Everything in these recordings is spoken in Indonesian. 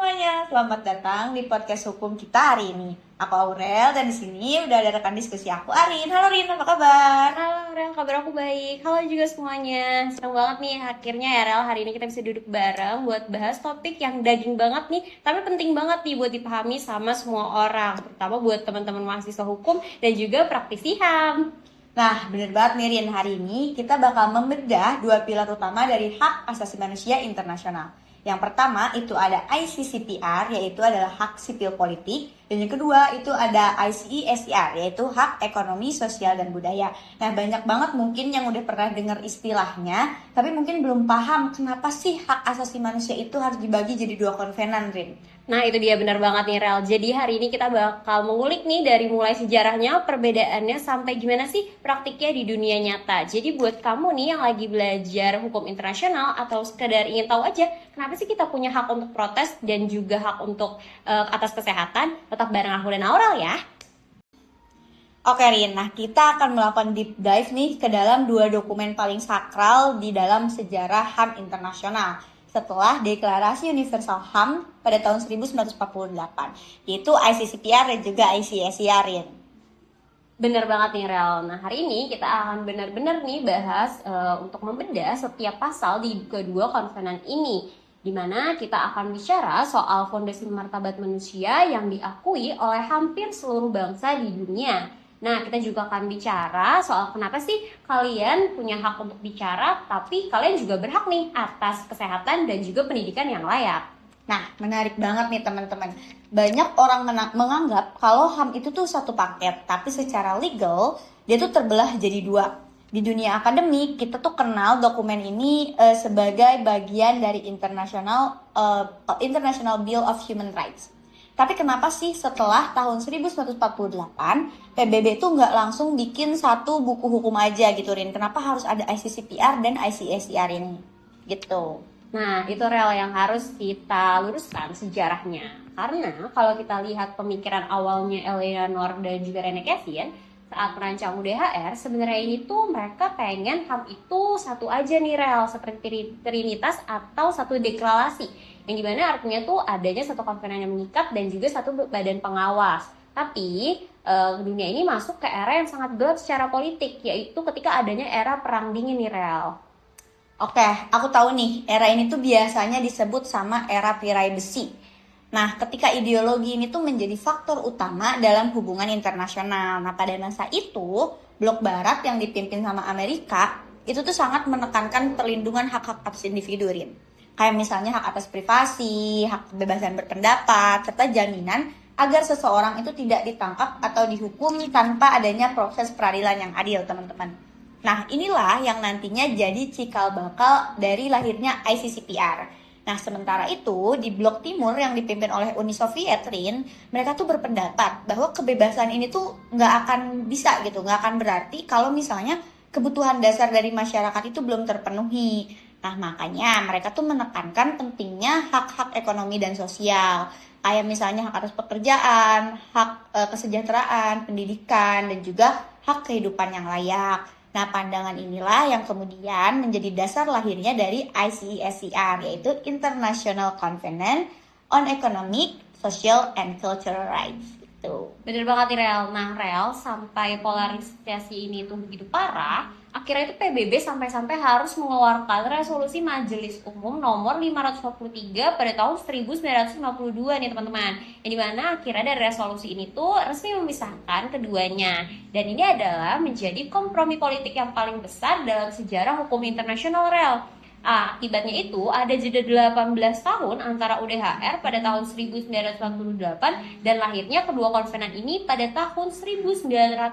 semuanya, selamat datang di podcast hukum kita hari ini. Aku Aurel dan di sini udah ada rekan diskusi aku Arin. Halo Rin, apa kabar? Halo Rel, kabar aku baik. Halo juga semuanya. Senang banget nih akhirnya ya Rel, hari ini kita bisa duduk bareng buat bahas topik yang daging banget nih, tapi penting banget nih buat dipahami sama semua orang, terutama buat teman-teman mahasiswa hukum dan juga praktisi HAM. Nah, bener banget nih Rin, hari ini kita bakal membedah dua pilar utama dari hak asasi manusia internasional. Yang pertama itu ada ICCPR, yaitu adalah hak sipil politik. Dan yang kedua itu ada ICESCR, yaitu hak ekonomi, sosial, dan budaya. Nah, banyak banget mungkin yang udah pernah dengar istilahnya, tapi mungkin belum paham kenapa sih hak asasi manusia itu harus dibagi jadi dua konvenan, Rin. Nah itu dia, benar banget nih Rel. Jadi hari ini kita bakal mengulik nih dari mulai sejarahnya, perbedaannya, sampai gimana sih praktiknya di dunia nyata. Jadi buat kamu nih yang lagi belajar hukum internasional atau sekedar ingin tahu aja kenapa sih kita punya hak untuk protes dan juga hak untuk atas kesehatan, tetap bareng aku dan Aurel ya. Oke Rin, nah kita akan melakukan deep dive nih ke dalam dua dokumen paling sakral di dalam sejarah HAM internasional setelah Deklarasi Universal HAM pada tahun 1948, yaitu ICCPR dan juga ICSCR, Rin. Bener banget nih Rel. Nah hari ini kita akan benar-benar nih bahas untuk membedah setiap pasal di kedua konvenan ini, di mana kita akan bicara soal fondasi martabat manusia yang diakui oleh hampir seluruh bangsa di dunia. Nah, kita juga akan bicara soal kenapa sih kalian punya hak untuk bicara, tapi kalian juga berhak nih atas kesehatan dan juga pendidikan yang layak. Nah, menarik banget nih teman-teman. Banyak orang menganggap kalau HAM itu tuh satu paket, tapi secara legal dia tuh terbelah jadi dua. Di dunia akademik, kita tuh kenal dokumen ini sebagai bagian dari International Bill of Human Rights. Tapi kenapa sih setelah tahun 1948 PBB tuh nggak langsung bikin satu buku hukum aja gitu Rin? Kenapa harus ada ICCPR dan ICSCR ini? Gitu. Nah itu Rel yang harus kita luruskan sejarahnya. Karena kalau kita lihat pemikiran awalnya Eleanor dan juga Rene Kevin saat merancang UDHR, sebenarnya ini tuh mereka pengen HAM itu satu aja nih Rel, seperti trinitas atau satu deklarasi, yang dimana artinya tuh adanya satu konvenan yang mengikat dan juga satu badan pengawas. Tapi dunia ini masuk ke era yang sangat gelap secara politik, yaitu ketika adanya era perang dingin nih Rel. Oke, aku tahu nih, era ini tuh biasanya disebut sama era tirai besi. Nah, ketika ideologi ini tuh menjadi faktor utama dalam hubungan internasional. Nah, pada masa itu, blok barat yang dipimpin sama Amerika, itu tuh sangat menekankan perlindungan hak-hak atas individu, Rin. Kayak misalnya hak atas privasi, hak kebebasan berpendapat, serta jaminan agar seseorang itu tidak ditangkap atau dihukum tanpa adanya proses peradilan yang adil, teman-teman. Nah, inilah yang nantinya jadi cikal bakal dari lahirnya ICCPR. Nah, sementara itu, di blok timur yang dipimpin oleh Uni Soviet, Rin, mereka tuh berpendapat bahwa kebebasan ini tuh nggak akan bisa gitu, nggak akan berarti kalau misalnya kebutuhan dasar dari masyarakat itu belum terpenuhi. Nah, makanya mereka tuh menekankan pentingnya hak-hak ekonomi dan sosial, kayak misalnya hak atas pekerjaan, hak kesejahteraan, pendidikan, dan juga hak kehidupan yang layak. Nah, pandangan inilah yang kemudian menjadi dasar lahirnya dari ICESCR, yaitu International Covenant on Economic, Social, and Cultural Rights. Gitu. Bener banget nih Rel. Nah Rel, sampai polarisasi ini tuh begitu parah, akhirnya itu PBB sampai-sampai harus mengeluarkan resolusi Majelis Umum nomor 543 pada tahun 1952 nih teman-teman. Yang dimana akhirnya dari resolusi ini tuh resmi memisahkan keduanya. Dan ini adalah menjadi kompromi politik yang paling besar dalam sejarah hukum internasional Rel. Akibatnya itu ada jeda 18 tahun antara UDHR pada tahun 1948 dan lahirnya kedua konvenan ini pada tahun 1966.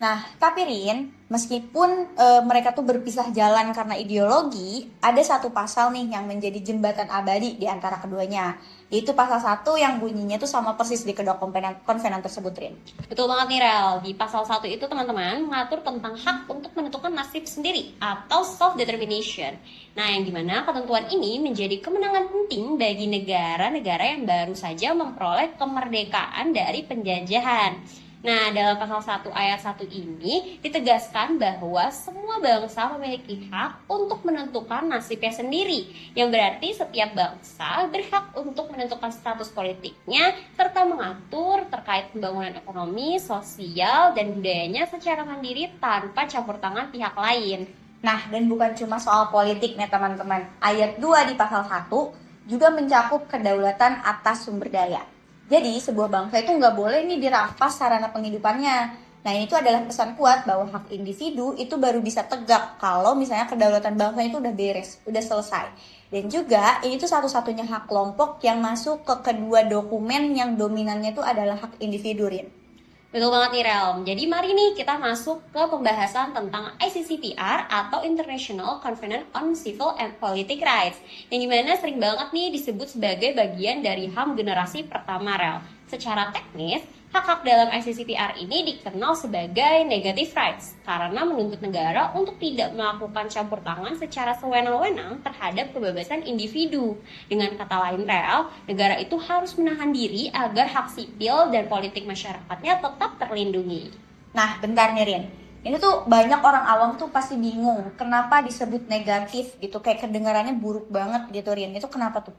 Nah, tapi Rin, meskipun mereka tuh berpisah jalan karena ideologi, ada satu pasal nih yang menjadi jembatan abadi di antara keduanya, yaitu pasal 1 yang bunyinya tuh sama persis di kedua konvenan tersebut, Rin. Betul banget nih Rel, di pasal 1 itu teman-teman mengatur tentang hak untuk menentukan nasib sendiri atau self-determination. Nah, yang dimana ketentuan ini menjadi kemenangan penting bagi negara-negara yang baru saja memperoleh kemerdekaan dari penjajahan. Nah, dalam pasal 1 ayat 1 ini ditegaskan bahwa semua bangsa memiliki hak untuk menentukan nasibnya sendiri, yang berarti setiap bangsa berhak untuk menentukan status politiknya serta mengatur terkait pembangunan ekonomi, sosial, dan budayanya secara mandiri tanpa campur tangan pihak lain. Nah, dan bukan cuma soal politik nih teman-teman. Ayat 2 di pasal 1 juga mencakup kedaulatan atas sumber daya. Jadi, sebuah bangsa itu nggak boleh nih dirampas sarana penghidupannya. Nah, ini tuh adalah pesan kuat bahwa hak individu itu baru bisa tegak kalau misalnya kedaulatan bangsa itu udah beres, udah selesai. Dan juga, ini tuh satu-satunya hak kelompok yang masuk ke kedua dokumen yang dominannya itu adalah hak individu, Rin. Betul banget nih Relm. Jadi mari nih kita masuk ke pembahasan tentang ICCPR atau International Covenant on Civil and Political Rights, yang dimana sering banget nih disebut sebagai bagian dari HAM generasi pertama Rel. Secara teknis, hak-hak dalam ICCPR ini dikenal sebagai negative rights karena menuntut negara untuk tidak melakukan campur tangan secara sewenang-wenang terhadap kebebasan individu. Dengan kata lain Rel, negara itu harus menahan diri agar hak sipil dan politik masyarakatnya tetap terlindungi. Nah, bentar nih Rin. Ini tuh banyak orang awam tuh pasti bingung kenapa disebut negatif gitu, kayak kedengarannya buruk banget gitu Rin. Itu kenapa tuh?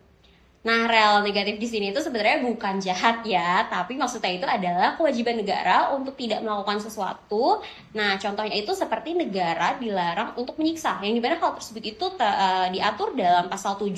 Nah, rel negatif di sini itu sebenarnya bukan jahat ya, tapi maksudnya itu adalah kewajiban negara untuk tidak melakukan sesuatu. Nah, contohnya itu seperti negara dilarang untuk menyiksa, yang dimana hal tersebut itu diatur dalam pasal 7.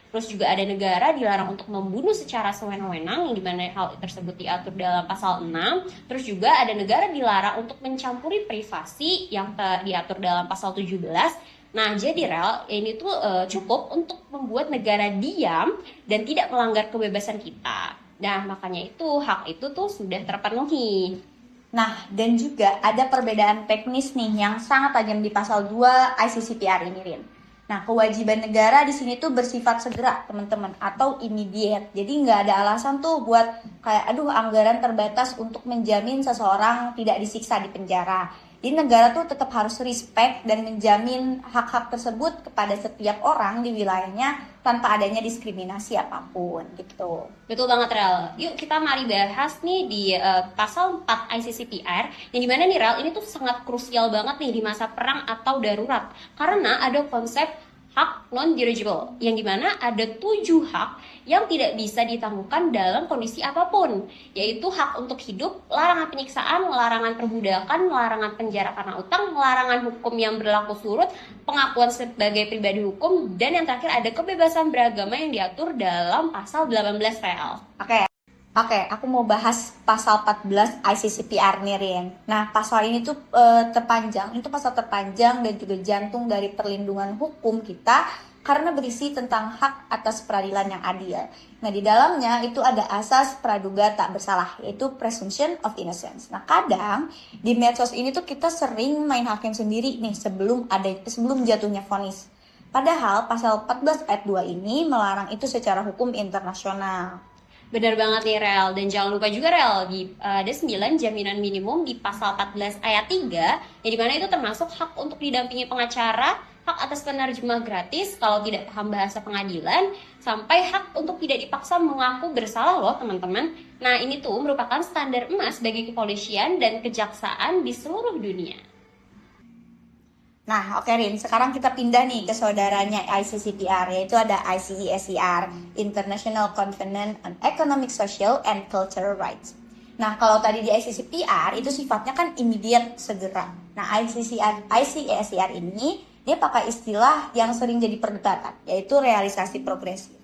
Terus juga ada negara dilarang untuk membunuh secara sewenang-wenang, yang dimana hal tersebut diatur dalam pasal 6. Terus juga ada negara dilarang untuk mencampuri privasi, yang diatur dalam pasal 17. Nah, jadi Rel, ini tuh cukup untuk membuat negara diam dan tidak melanggar kebebasan kita. Nah, makanya itu hak itu tuh sudah terpenuhi. Nah, dan juga ada perbedaan teknis nih yang sangat tajam di pasal 2 ICCPR ini, Rin. Nah, kewajiban negara di sini tuh bersifat segera, teman-teman, atau immediate. Jadi nggak ada alasan tuh buat kayak, aduh, anggaran terbatas untuk menjamin seseorang tidak disiksa di penjara. Jadi negara tuh tetap harus respect dan menjamin hak-hak tersebut kepada setiap orang di wilayahnya tanpa adanya diskriminasi apapun gitu. Betul banget Rel. Yuk kita mari bahas nih di pasal 4 ICCPR, yang dimana nih Rel, ini tuh sangat krusial banget nih di masa perang atau darurat. Karena ada konsep hak non-dirigible, yang dimana ada 7 hak yang tidak bisa ditangguhkan dalam kondisi apapun, yaitu hak untuk hidup, larangan penyiksaan, larangan perbudakan, larangan penjara karena utang, larangan hukum yang berlaku surut, pengakuan sebagai pribadi hukum, dan yang terakhir ada kebebasan beragama yang diatur dalam pasal 18 Rel. Oke, aku mau bahas pasal 14 ICCPR nih, Rin. Nah, pasal ini tuh terpanjang, itu pasal terpanjang dan juga jantung dari perlindungan hukum kita karena berisi tentang hak atas peradilan yang adil. Nah, di dalamnya itu ada asas praduga tak bersalah, yaitu presumption of innocence. Nah, kadang di medsos ini tuh kita sering main hakim sendiri nih sebelum jatuhnya vonis. Padahal pasal 14 ayat 2 ini melarang itu secara hukum internasional. Benar banget nih Rel, dan jangan lupa juga Rel, ada 9 jaminan minimum di pasal 14 ayat 3, yang dimana itu termasuk hak untuk didampingi pengacara, hak atas penerjemah gratis kalau tidak paham bahasa pengadilan, sampai hak untuk tidak dipaksa mengaku bersalah loh teman-teman. Nah, ini tuh merupakan standar emas bagi kepolisian dan kejaksaan di seluruh dunia. Nah, oke Rin, sekarang kita pindah nih ke saudaranya ICCPR, yaitu ada ICESCR, International Covenant on Economic, Social, and Cultural Rights. Nah, kalau tadi di ICCPR itu sifatnya kan immediate, segera. Nah, ICESCR ini dia pakai istilah yang sering jadi perdebatan, yaitu realisasi progresif.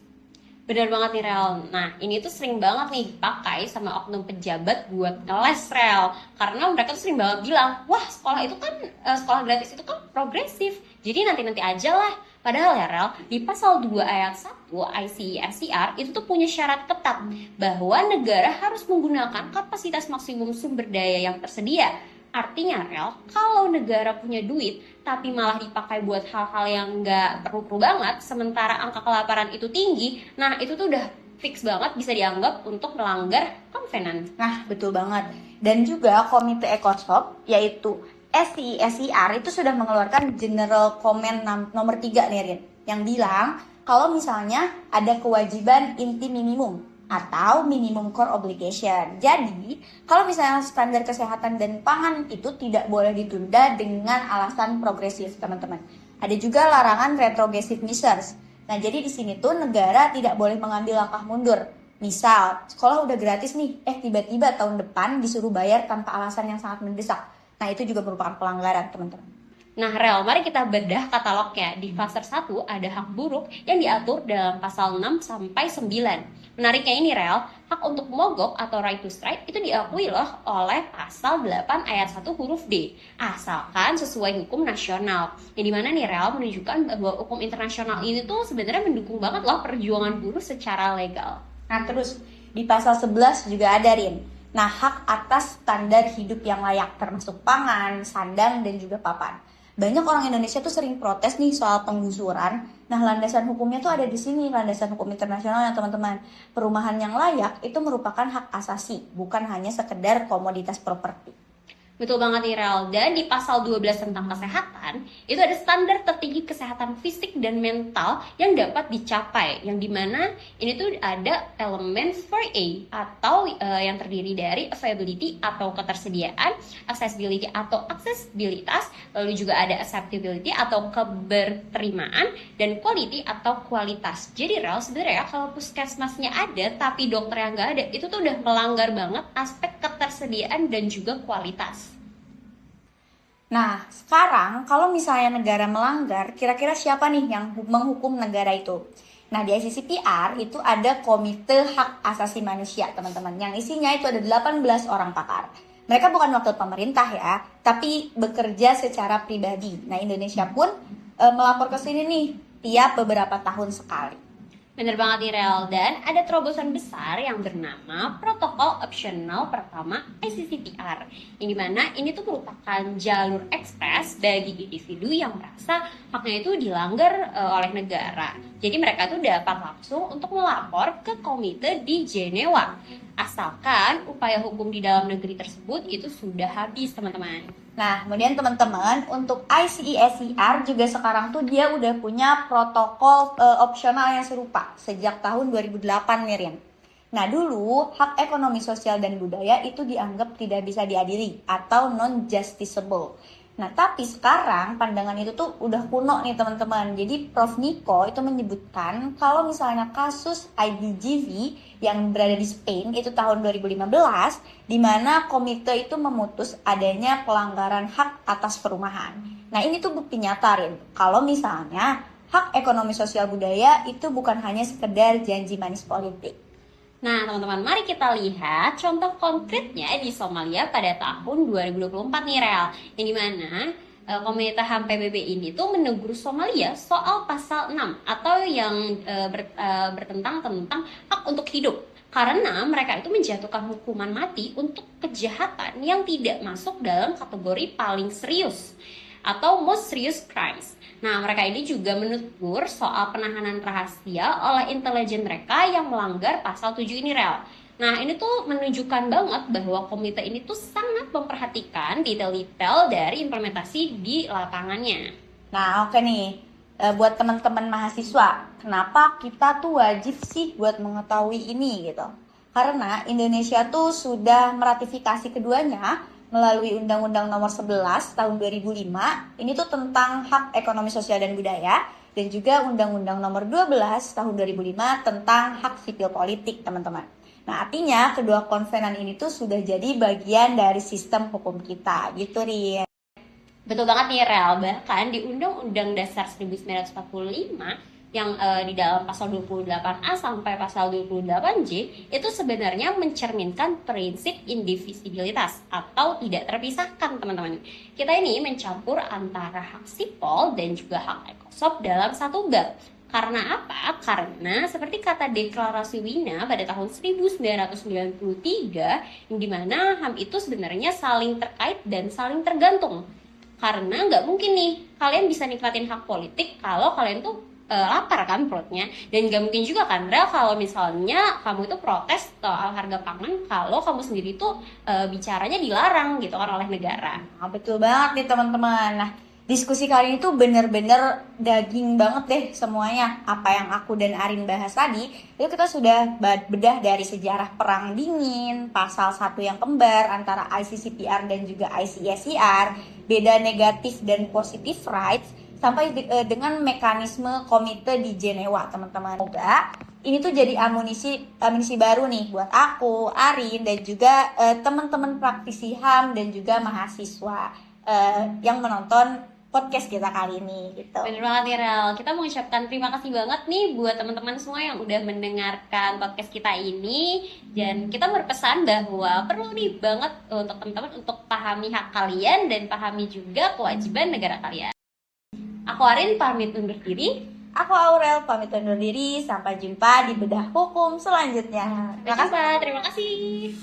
Bener banget nih Rel. Nah, ini tuh sering banget nih dipakai sama oknum pejabat buat ngeles Rel. Karena mereka tuh sering banget bilang, wah sekolah itu kan, sekolah gratis itu kan progresif. Jadi nanti-nanti aja lah. Padahal ya Rel, di pasal 2 ayat 1 ICESCR itu tuh punya syarat ketat bahwa negara harus menggunakan kapasitas maksimum sumber daya yang tersedia. Artinya Rel, kalau negara punya duit tapi malah dipakai buat hal-hal yang nggak perlu banget, sementara angka kelaparan itu tinggi, nah itu tuh udah fix banget bisa dianggap untuk melanggar konvenan. Nah, betul banget. Dan juga Komite ECOSOC, yaitu SCESCR, itu sudah mengeluarkan General Comment nomor 3 nih Rin, yang bilang kalau misalnya ada kewajiban inti minimum atau minimum core obligation. Jadi, kalau misalnya standar kesehatan dan pangan itu tidak boleh ditunda dengan alasan progresif, teman-teman. Ada juga larangan retrogressive measures. Nah, jadi di sini tuh negara tidak boleh mengambil langkah mundur. Misal, sekolah udah gratis nih, tiba-tiba tahun depan disuruh bayar tanpa alasan yang sangat mendesak. Nah, itu juga merupakan pelanggaran, teman-teman. Nah, Rel, mari kita bedah katalognya. Di fase 1 ada hak buruk yang diatur dalam pasal 6 sampai 9. Menariknya ini, Rel, hak untuk mogok atau right to strike itu diakui loh oleh pasal 8 ayat 1 huruf D, asalkan sesuai hukum nasional. Yang dimana nih, Rel, menunjukkan bahwa hukum internasional ini tuh sebenarnya mendukung banget loh perjuangan buruh secara legal. Nah, terus di pasal 11 juga ada, Rin. Nah, hak atas standar hidup yang layak, termasuk pangan, sandang, dan juga papan. Banyak orang Indonesia tuh sering protes nih soal penggusuran. Nah, landasan hukumnya tuh ada di sini, landasan hukum internasional ya teman-teman. Perumahan yang layak itu merupakan hak asasi, bukan hanya sekedar komoditas properti. Betul banget nih, Rel. Dan di pasal 12 tentang kesehatan, itu ada standar tertinggi kesehatan fisik dan mental yang dapat dicapai. Yang dimana ini tuh ada elemen 4A atau yang terdiri dari availability atau ketersediaan, accessibility atau aksesibilitas, lalu juga ada acceptability atau keberterimaan, dan quality atau kualitas. Jadi, Rel, sebenarnya kalau puskesmasnya ada tapi dokternya nggak ada, itu tuh udah melanggar banget aspek ketersediaan dan juga kualitas. Nah, sekarang kalau misalnya negara melanggar, kira-kira siapa nih yang menghukum negara itu? Nah, di ICCPR itu ada Komite Hak Asasi Manusia, teman-teman. Yang isinya itu ada 18 orang pakar. Mereka bukan wakil pemerintah ya, tapi bekerja secara pribadi. Nah, Indonesia pun melapor ke sini nih tiap beberapa tahun sekali. Bener banget nih, Rel. Dan ada terobosan besar yang bernama Protokol Opsional Pertama ICCPR, yang dimana ini tuh merupakan jalur ekspres bagi individu yang merasa haknya itu dilanggar oleh negara. Jadi mereka tuh dapat langsung untuk melapor ke komite di Jenewa, asalkan upaya hukum di dalam negeri tersebut itu sudah habis, teman-teman. Nah, kemudian teman-teman, untuk ICESCR juga sekarang tuh dia udah punya protokol opsional yang serupa sejak tahun 2008 nih, Rin. Nah, dulu hak ekonomi sosial dan budaya itu dianggap tidak bisa diadili atau non-justiciable. Nah, tapi sekarang pandangan itu tuh udah kuno nih teman-teman. Jadi Prof. Niko itu menyebutkan kalau misalnya kasus IDGV yang berada di Spain itu tahun 2015, di mana komite itu memutus adanya pelanggaran hak atas perumahan. Nah, ini tuh bukti nyata, Rin, kalau misalnya hak ekonomi sosial budaya itu bukan hanya sekedar janji manis politik. Nah, teman-teman, mari kita lihat contoh konkretnya di Somalia pada tahun 2024 nih, Rel. Yang dimana komunitas HAM PBB ini tuh menegur Somalia soal pasal 6 atau yang bertentang tentang hak untuk hidup. Karena mereka itu menjatuhkan hukuman mati untuk kejahatan yang tidak masuk dalam kategori paling serius atau most serious crimes. Nah, mereka ini juga menegur soal penahanan rahasia oleh intelijen mereka yang melanggar pasal 7 ini, Rel. Nah, ini tuh menunjukkan banget bahwa komite ini tuh sangat memperhatikan detail-detail dari implementasi di lapangannya. Nah, oke nih, buat teman-teman mahasiswa, kenapa kita tuh wajib sih buat mengetahui ini gitu? Karena Indonesia tuh sudah meratifikasi keduanya melalui Undang-Undang Nomor 11 tahun 2005, ini tuh tentang hak ekonomi sosial dan budaya, dan juga Undang-Undang Nomor 12 tahun 2005 tentang hak sipil politik, teman-teman. Nah, artinya kedua konvenan ini tuh sudah jadi bagian dari sistem hukum kita, gitu, Ria. Betul banget nih, Rel. Bahkan di Undang-Undang Dasar 1945 yang di dalam pasal 28A sampai pasal 28J itu sebenarnya mencerminkan prinsip indivisibilitas atau tidak terpisahkan, teman-teman. Kita ini mencampur antara hak sipol dan juga hak ekosop dalam satu bab. Karena apa? Karena seperti kata Deklarasi Wina pada tahun 1993, yang dimana HAM itu sebenarnya saling terkait dan saling tergantung. Karena nggak mungkin nih kalian bisa nikmatin hak politik kalau kalian tuh lapar kan perutnya, dan gak mungkin juga kan, Rel, kalau misalnya kamu itu protes soal harga pangan kalau kamu sendiri tuh bicaranya dilarang gitu kan oleh negara. Nah, betul banget nih teman-teman. Nah, Diskusi kali ini tuh bener-bener daging banget deh semuanya. Apa yang aku dan Arin bahas tadi, itu kita sudah bedah dari sejarah Perang Dingin, pasal 1 yang kembar antara ICCPR dan juga ICSCR, beda negatif dan positif rights, sampai dengan mekanisme komite di Jenewa, teman-teman. Semoga ini tuh jadi amunisi baru nih buat aku, Arin, dan juga teman-teman praktisi HAM dan juga mahasiswa yang menonton podcast kita kali ini gitu. Bener banget nih Rel, kita mengucapkan terima kasih banget nih buat teman-teman semua yang udah mendengarkan podcast kita ini. Dan kita berpesan bahwa perlu nih banget untuk teman-teman untuk pahami hak kalian dan pahami juga kewajiban negara kalian. Aku Arin pamit undur diri. Aku Aurel pamit undur diri. Sampai jumpa di bedah hukum selanjutnya. Terima kasih.